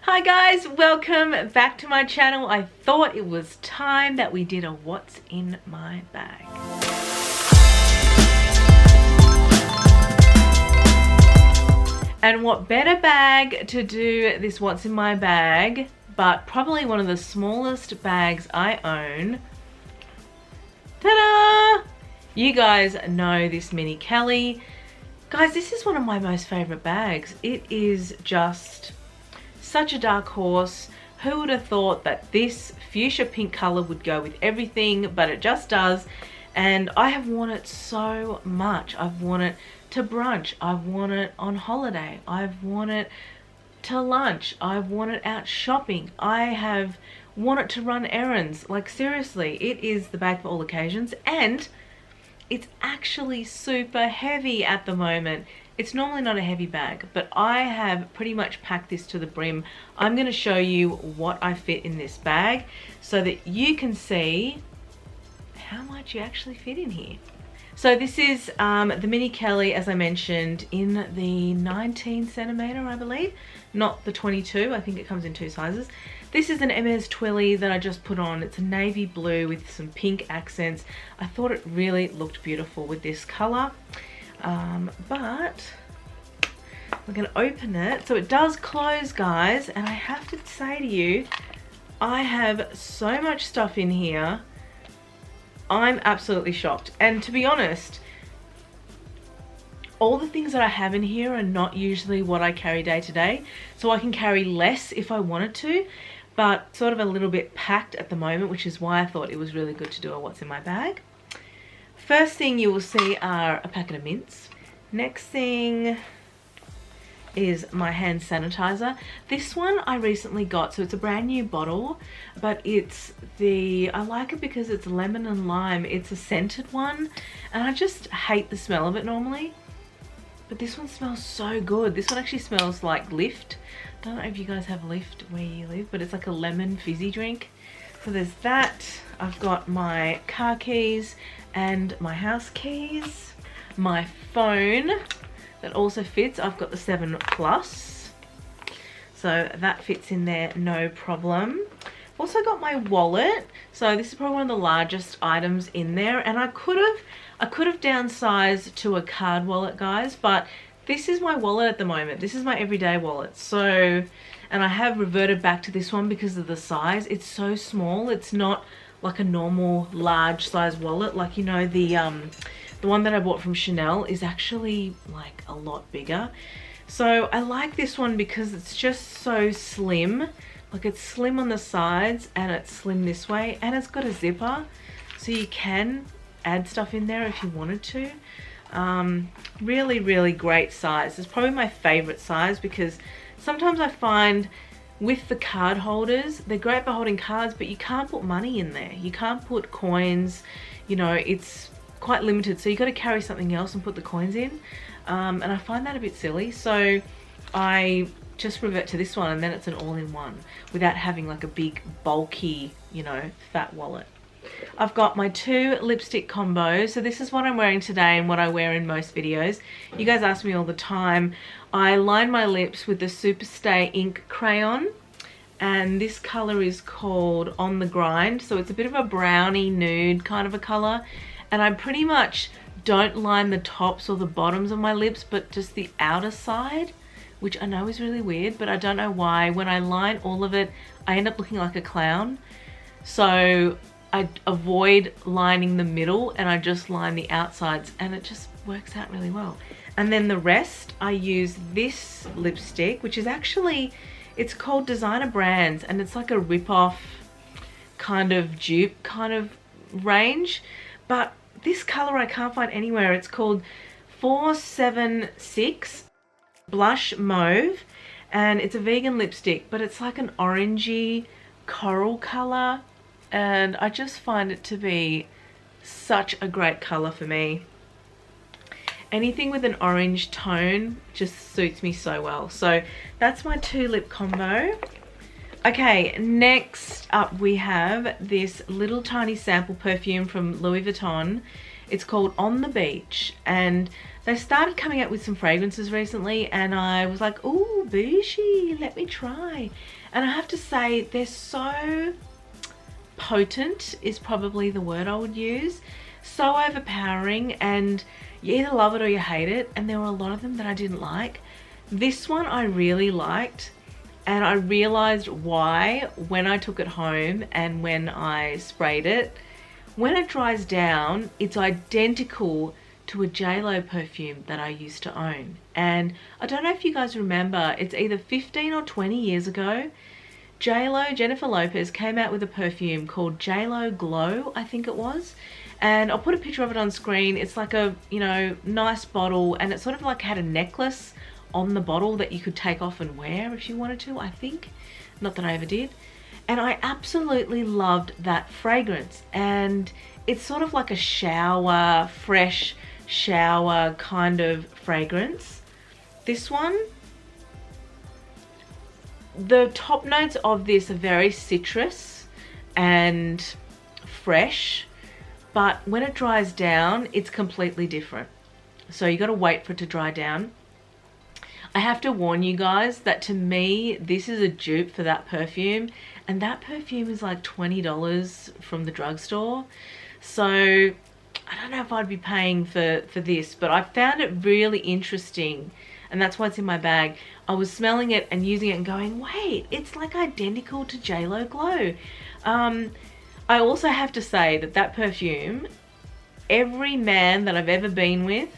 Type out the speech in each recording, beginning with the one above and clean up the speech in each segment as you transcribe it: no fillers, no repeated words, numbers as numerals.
Hi guys, welcome back to my channel. I thought it was time that we did a what's in my bag. And what better bag to do this what's in my bag, but probably one of the smallest bags I own. Ta-da! You guys know this Mini Kelly. Guys, this is one of my most favorite bags. It is just such a dark horse. Who would have thought that this fuchsia pink color would go with everything, but it just does. And I have worn it so much. I've worn it to brunch, I've worn it on holiday, I've worn it to lunch, I've worn it out shopping, I have worn it to run errands. Like seriously, it is the bag for all occasions, and it's actually super heavy at the moment. It's normally not a heavy bag, but I have pretty much packed this to the brim. I'm going to show you what I fit in this bag so that you can see how much you actually fit in here. So this is the Mini Kelly, as I mentioned, in the 19 centimeter, I believe, not the 22. I think it comes in two sizes. This is an Hermes Twilly that I just put on. It's a navy blue with some pink accents. I thought it really looked beautiful with this color. But we're going to open it. So it does close, guys, and I have to say to you, I have so much stuff in here. I'm absolutely shocked. And to be honest, all the things that I have in here are not usually what I carry day to day. So I can carry less if I wanted to, but sort of a little bit packed at the moment, which is why I thought it was really good to do a what's in my bag. First thing you will see are a packet of mints. Next thing is my hand sanitizer. This one I recently got, so it's a brand new bottle, but I like it because it's lemon and lime. It's a scented one, and I just hate the smell of it normally, but this one smells so good. This one actually smells like Lift. I don't know if you guys have Lift where you live, but it's like a lemon fizzy drink. So there's that. I've got my car keys and my house keys, my phone that also fits. I've got the 7 Plus, so that fits in there no problem. Also got my wallet. So this is probably one of the largest items in there, and I could have downsized to a card wallet, guys, but this is my wallet at the moment. This is my everyday wallet. So, and I have reverted back to this one because of the size. It's so small. It's not like a normal large size wallet. Like, you know, the one that I bought from Chanel is actually like a lot bigger. So I like this one because it's just so slim. Like, it's slim on the sides and it's slim this way, and it's got a zipper, so you can add stuff in there if you wanted to. Really, really great size. It's probably my favorite size because sometimes I find with the card holders, they're great for holding cards, but you can't put money in there. You can't put coins, you know, it's quite limited. So you got to carry something else and put the coins in. And I find that a bit silly. So I just revert to this one, and then it's an all-in-one without having like a big bulky, you know, fat wallet. I've got my 2 lipstick combos. So this is what I'm wearing today and what I wear in most videos. You guys ask me all the time. I line my lips with the Superstay ink crayon, and this color is called On the Grind. So it's a bit of a brownie nude kind of a color, and I pretty much don't line the tops or the bottoms of my lips, but just the outer side, which I know is really weird, but I don't know why. When I line all of it, I end up looking like a clown. So I avoid lining the middle, and I just line the outsides, and it just works out really well. And then the rest, I use this lipstick, which is actually, it's called Designer Brands, and it's like a rip-off kind of dupe kind of range. But this color I can't find anywhere. It's called 476 Blush Mauve, and it's a vegan lipstick, but it's like an orangey coral color, and I just find it to be such a great color for me. Anything with an orange tone just suits me so well. So that's my 2 lip combo. Okay, next up we have this little tiny sample perfume from Louis Vuitton. It's called On the Beach, and they started coming out with some fragrances recently, and I was like, ooh, bougie, let me try. And I have to say, they're so potent is probably the word I would use. So overpowering, and you either love it or you hate it, and there were a lot of them that I didn't like. This one I really liked, and I realized why when I took it home and when I sprayed it. When it dries down, it's identical to a JLo perfume that I used to own. And I don't know if you guys remember, it's either 15 or 20 years ago, JLo, Jennifer Lopez, came out with a perfume called JLo Glow, I think it was. And I'll put a picture of it on screen. It's like a, you know, nice bottle, and it sort of like had a necklace on the bottle that you could take off and wear if you wanted to, I think. Not that I ever did. And I absolutely loved that fragrance. And it's sort of like a shower, fresh shower kind of fragrance. This one, the top notes of this are very citrus and fresh, but when it dries down, it's completely different. So you got to wait for it to dry down. I have to warn you guys that to me, this is a dupe for that perfume, and that perfume is like $20 from the drugstore. So I don't know if I'd be paying for this, but I found it really interesting, and that's why it's in my bag. I was smelling it and using it and going, wait, it's like identical to JLo Glow. I also have to say that that perfume, every man that I've ever been with,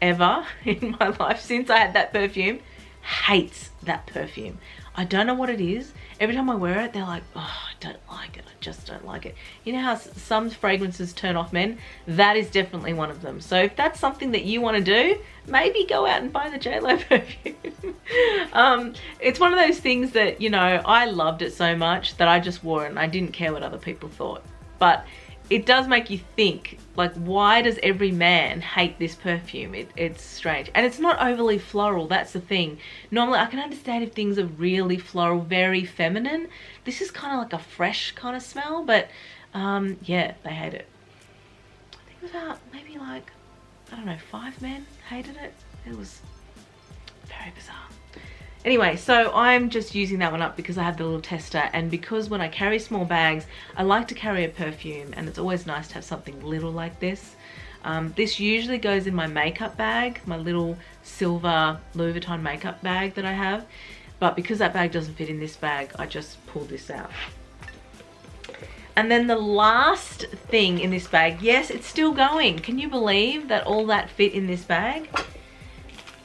ever in my life since I had that perfume, hates that perfume. I don't know what it is. Every time I wear it, they're like, oh, I don't like it. I just don't like it. You know how some fragrances turn off men? That is definitely one of them. So if that's something that you want to do, maybe go out and buy the JLo perfume. It's one of those things that, you know, I loved it so much that I just wore it and I didn't care what other people thought. But it does make you think, like, why does every man hate this perfume? It's strange. And it's not overly floral, that's the thing. Normally, I can understand if things are really floral, very feminine. This is kind of like a fresh kind of smell, but yeah, they hate it. I think it was about maybe like, I don't know, 5 men hated it. It was very bizarre. Anyway, so I'm just using that one up because I have the little tester, and because when I carry small bags, I like to carry a perfume, and it's always nice to have something little like this. This usually goes in my makeup bag, my little silver Louis Vuitton makeup bag that I have, but because that bag doesn't fit in this bag, I just pulled this out. And then the last thing in this bag, yes, it's still going. Can you believe that all that fit in this bag?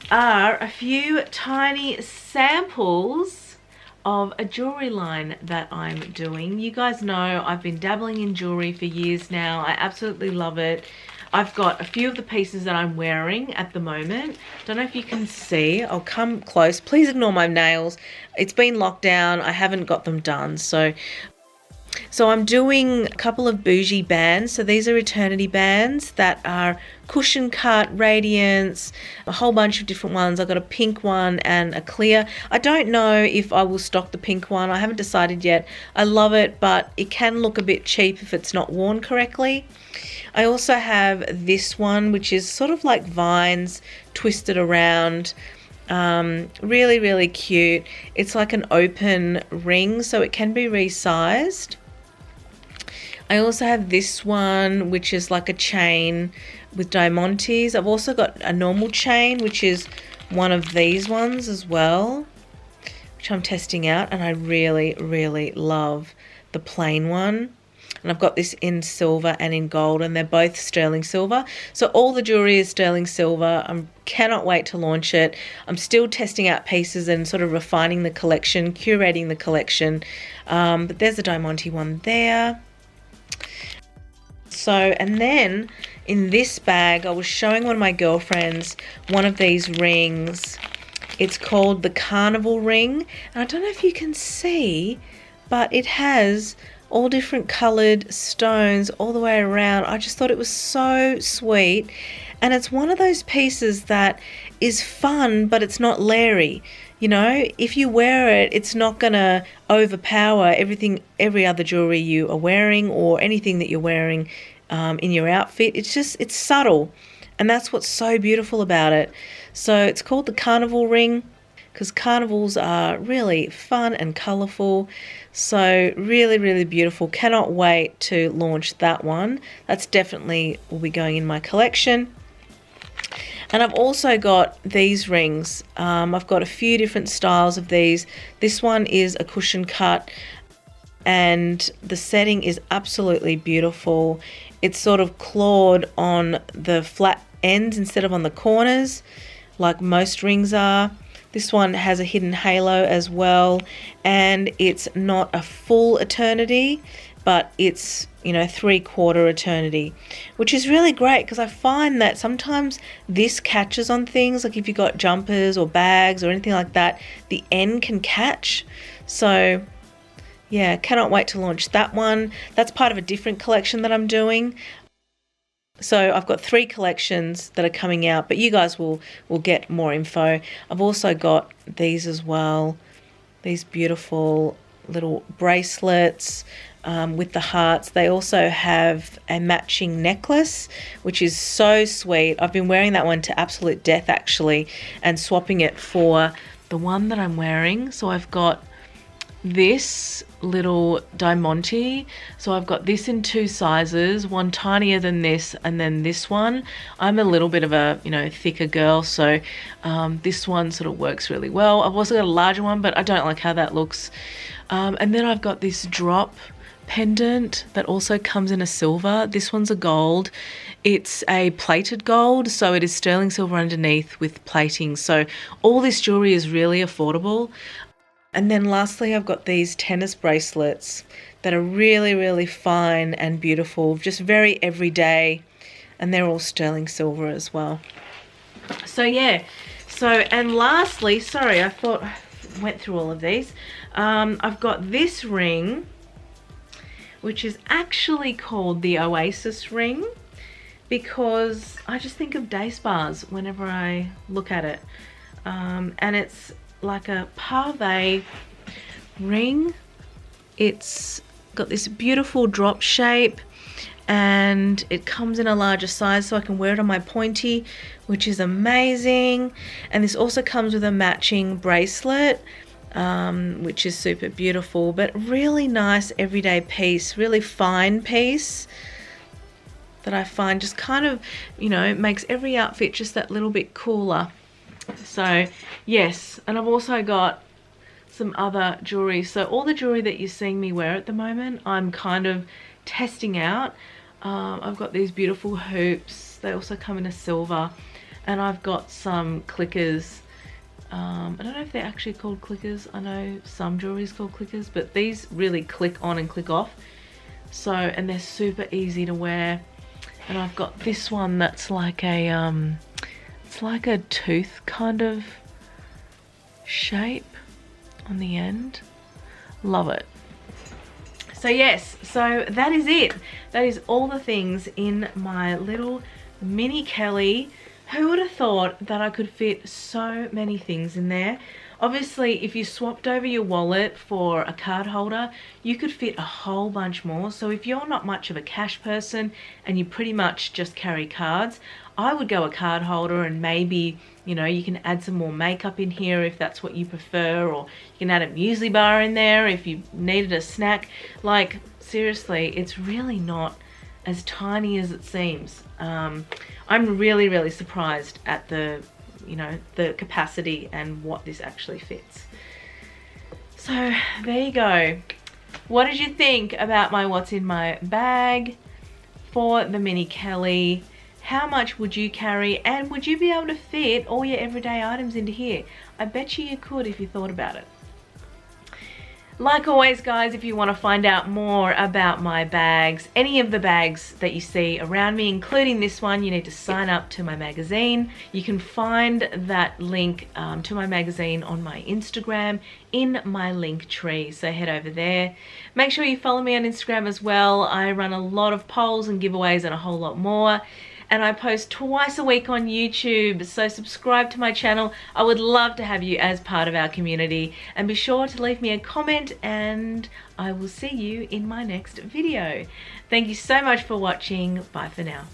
Are a few tiny samples of a jewelry line that I'm doing. You guys know I've been dabbling in jewelry for years now. I absolutely love it. I've got a few of the pieces that I'm wearing at the moment. Don't know if you can see. I'll come close. Please ignore my nails. It's been locked down. I haven't got them done. So I'm doing a couple of bougie bands. So these are eternity bands that are cushion cut, radiance, a whole bunch of different ones. I've got a pink one and a clear. I don't know if I will stock the pink one. I haven't decided yet. I love it, but it can look a bit cheap if it's not worn correctly. I also have this one, which is sort of like vines twisted around. Really, really cute. It's like an open ring, so it can be resized. I also have this one, which is like a chain with diamantes. I've also got a normal chain, which is one of these ones as well, which I'm testing out, and I really, really love the plain one. And I've got this in silver and in gold, and they're both sterling silver. So all the jewelry is sterling silver. I cannot wait to launch it. I'm still testing out pieces and sort of refining the collection, curating the collection. But there's a diamante one there. So, and then in this bag, I was showing one of my girlfriends one of these rings. It's called the Carnival ring. And I don't know if you can see, but it has all different colored stones all the way around. I just thought it was so sweet. And it's one of those pieces that is fun, but it's not leery. You know, if you wear it, it's not going to overpower every other jewelry you are wearing or anything that you're wearing in your outfit. It's subtle, and that's what's so beautiful about it. So it's called the Carnival ring because carnivals are really fun and colourful. So really, really beautiful. Cannot wait to launch that one. That's definitely will be going in my collection. And I've also got these rings. I've got a few different styles of these. This one is a cushion cut, and the setting is absolutely beautiful. It's sort of clawed on the flat ends instead of on the corners, like most rings are. This one has a hidden halo as well, and it's not a full eternity, but it's, you know, 3/4 eternity, which is really great because I find that sometimes this catches on things, like if you got jumpers or bags or anything like that, the end can catch. So yeah, cannot wait to launch that one. That's part of a different collection that I'm doing. So I've got 3 collections that are coming out, but you guys will get more info. I've also got these as well, these beautiful little bracelets with the hearts. They also have a matching necklace, which is so sweet. I've been wearing that one to absolute death actually, and swapping it for the one that I'm wearing. So I've got this little diamante. So I've got this in 2 sizes, one tinier than this and then this one. I'm a little bit of a, you know, thicker girl, so this one sort of works really well. I've also got a larger one, but I don't like how that looks. And then I've got this drop pendant that also comes in a silver. This one's a gold. It's a plated gold, so it is sterling silver underneath with plating. So all this jewelry is really affordable. And then lastly, I've got these tennis bracelets that are really, really fine and beautiful, just very everyday, and they're all sterling silver as well. So yeah, and lastly, sorry, I thought I went through all of these. I've got this ring, which is actually called the Oasis ring, because I just think of day spas whenever I look at it. And it's like a pave ring. It's got this beautiful drop shape, and it comes in a larger size, so I can wear it on my pointy, which is amazing. And this also comes with a matching bracelet, which is super beautiful, but really nice everyday piece, really fine piece that I find just kind of, you know, makes every outfit just that little bit cooler. So yes, and I've also got some other jewelry. So all the jewelry that you're seeing me wear at the moment, I'm kind of testing out. I've got these beautiful hoops. They also come in a silver, and I've got some clickers. I don't know if they're actually called clickers. I know some jewelry is called clickers, but these really click on and click off. So, and they're super easy to wear. And I've got this one that's like a it's like a tooth kind of shape on the end. Love it. So yes, so that is it. That is all the things in my little mini Kelly. Who would have thought that I could fit so many things in there? Obviously, if you swapped over your wallet for a card holder, you could fit a whole bunch more. So if you're not much of a cash person and you pretty much just carry cards, I would go a card holder, and maybe, you know, you can add some more makeup in here if that's what you prefer, or you can add a muesli bar in there if you needed a snack. Like, seriously, it's really not as tiny as it seems. I'm really, really surprised at the, you know, the capacity and what this actually fits. So there you go. What did you think about my what's in my bag for the mini Kelly? How much would you carry, and would you be able to fit all your everyday items into here? I bet you could if you thought about it. Like always, guys, if you want to find out more about my bags, any of the bags that you see around me, including this one, you need to sign up to my magazine. You can find that link to my magazine on my Instagram in my link tree, so head over there. Make sure you follow me on Instagram as well. I run a lot of polls and giveaways and a whole lot more. and I post twice a week on YouTube, so subscribe to my channel. I would love to have you as part of our community, and be sure to leave me a comment, and I will see you in my next video. Thank you so much for watching. Bye for now.